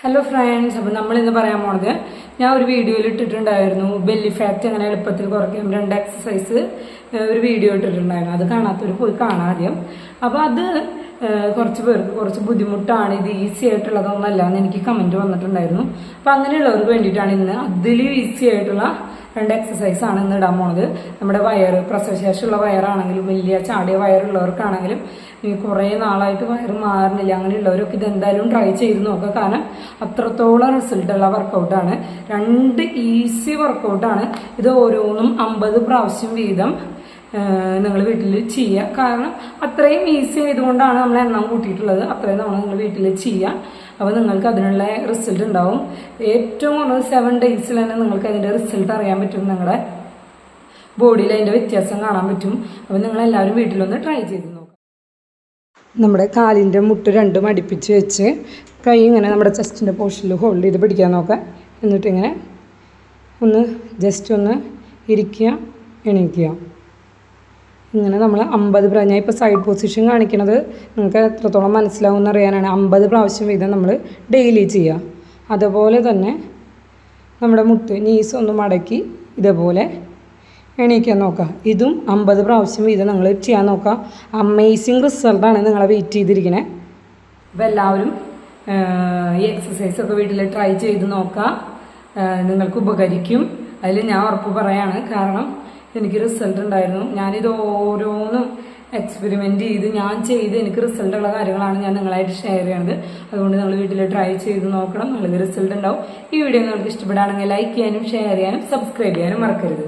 Hello friends, അപ്പോൾ നമ്മളിന്ന് പറയാൻ പോണത് ഞാൻ ഒരു വീഡിയോയിൽ ഇട്ടിട്ടുണ്ടായിരുന്നു ബെല്ലി ഫാറ്റ് എങ്ങനെ എളുപ്പത്തിൽ കുറയ്ക്കാം 2 എക്സസൈസ് ഒരു വീഡിയോ ഇട്ടിട്ടുണ്ടായിരുന്നു. അത് കാണാത്തവർ പോയി കാണാം ആദ്യം. അപ്പോൾ അത് കുറച്ച് പേർക്ക് കുറച്ച് ബുദ്ധിമുട്ടാണ്, ഇത് ഈസി ആയിട്ടുള്ളതൊന്നല്ല എന്ന് എനിക്ക് കമൻറ്റ് വന്നിട്ടുണ്ടായിരുന്നു. അപ്പോൾ അങ്ങനെയുള്ളവർക്ക് വേണ്ടിയിട്ടാണ് ഇന്ന് അതിലും ഈസി ആയിട്ടുള്ള 2 എക്സസൈസ് ആണ് ഇന്ന് ഇടാൻ പോണത്. നമ്മുടെ വയറ്, പ്രസവശേഷമുള്ള വയറാണെങ്കിലും വലിയ ചാടിയ വയറുള്ളവർക്കാണെങ്കിലും കുറേ നാളായിട്ട് വയറ് മാറുന്നില്ല, അങ്ങനെയുള്ളവരൊക്കെ ഇത് എന്തായാലും ട്രൈ ചെയ്ത് നോക്കുക. കാരണം അത്രത്തോളം റിസൾട്ടുള്ള വർക്കൗട്ടാണ്. 2 ഈസി വർക്കൗട്ടാണ്. ഇത് ഓരോന്നും 50 പ്രാവശ്യം വീതം നിങ്ങൾ വീട്ടിൽ ചെയ്യുക. കാരണം അത്രയും ഈസി ആയതുകൊണ്ടാണ് നമ്മൾ എണ്ണം കൂട്ടിയിട്ടുള്ളത്. അത്രയും നമ്മൾ നിങ്ങൾ വീട്ടിൽ ചെയ്യുക. അപ്പോൾ നിങ്ങൾക്ക് അതിനുള്ള റിസൾട്ട് ഉണ്ടാവും. ഏറ്റവും കുറഞ്ഞത് 7 ഡേയ്സിൽ തന്നെ നിങ്ങൾക്ക് അതിൻ്റെ റിസൾട്ട് അറിയാൻ പറ്റും. നിങ്ങളുടെ ബോഡിയിൽ അതിൻ്റെ വ്യത്യാസം കാണാൻ പറ്റും. അപ്പോൾ നിങ്ങളെല്ലാവരും വീട്ടിലൊന്ന് ട്രൈ ചെയ്ത് നോക്കാം. നമ്മുടെ കാലിൻ്റെ മുട്ട് 2 അടുപ്പിച്ച് വെച്ച് കൈ ഇങ്ങനെ നമ്മുടെ ചെസ്റ്റിൻ്റെ പോർഷനിൽ ഹോൾഡ് ചെയ്ത് പിടിക്കാൻ നോക്കാം. എന്നിട്ടിങ്ങനെ ഒന്ന് ജസ്റ്റ് ഒന്ന് ഇരിക്കുക, എണീക്കുക. ഇങ്ങനെ നമ്മൾ 50 ഞാൻ ഇപ്പോൾ സൈഡ് പൊസിഷൻ കാണിക്കുന്നത് നിങ്ങൾക്ക് എത്രത്തോളം മനസ്സിലാവും എന്നറിയാനാണ്. 50 പ്രാവശ്യം വീതം നമ്മൾ ഡെയിലി ചെയ്യുക. അതുപോലെ തന്നെ നമ്മുടെ മുട്ട് നീസ് ഒന്ന് മടക്കി ഇതേപോലെ എണീക്കാൻ നോക്കുക. ഇതും 50 പ്രാവശ്യം വീതം നിങ്ങൾ ചെയ്യാൻ നോക്കുക. അമേസിങ് റിസൾട്ടാണ് നിങ്ങളെ വെയിറ്റ് ചെയ്തിരിക്കണേ. അപ്പോൾ എല്ലാവരും ഈ എക്സസൈസൊക്കെ വീട്ടിൽ ട്രൈ ചെയ്ത് നോക്കുക. നിങ്ങൾക്ക് ഉപകരിക്കും, അതിൽ ഞാൻ ഉറപ്പ് പറയാണ്. കാരണം എനിക്ക് റിസൾട്ട് ഉണ്ടായിരുന്നു. ഞാനിത് ഓരോന്നും എക്സ്പെരിമെൻറ്റ് ചെയ്ത് ഞാൻ ചെയ്ത് എനിക്ക് റിസൾട്ടുള്ള കാര്യങ്ങളാണ് ഞാൻ നിങ്ങളായിട്ട് ഷെയർ ചെയ്യുന്നത്. അതുകൊണ്ട് നിങ്ങൾ വീട്ടിൽ ട്രൈ ചെയ്ത് നോക്കണം, നിങ്ങൾക്ക് റിസൾട്ട് ഉണ്ടാവും. ഈ വീഡിയോ നിങ്ങൾക്ക് ഇഷ്ടപ്പെടുകയാണെങ്കിൽ ലൈക്ക് ചെയ്യാനും ഷെയർ ചെയ്യാനും സബ്സ്ക്രൈബ് ചെയ്യാനും മറക്കരുത്.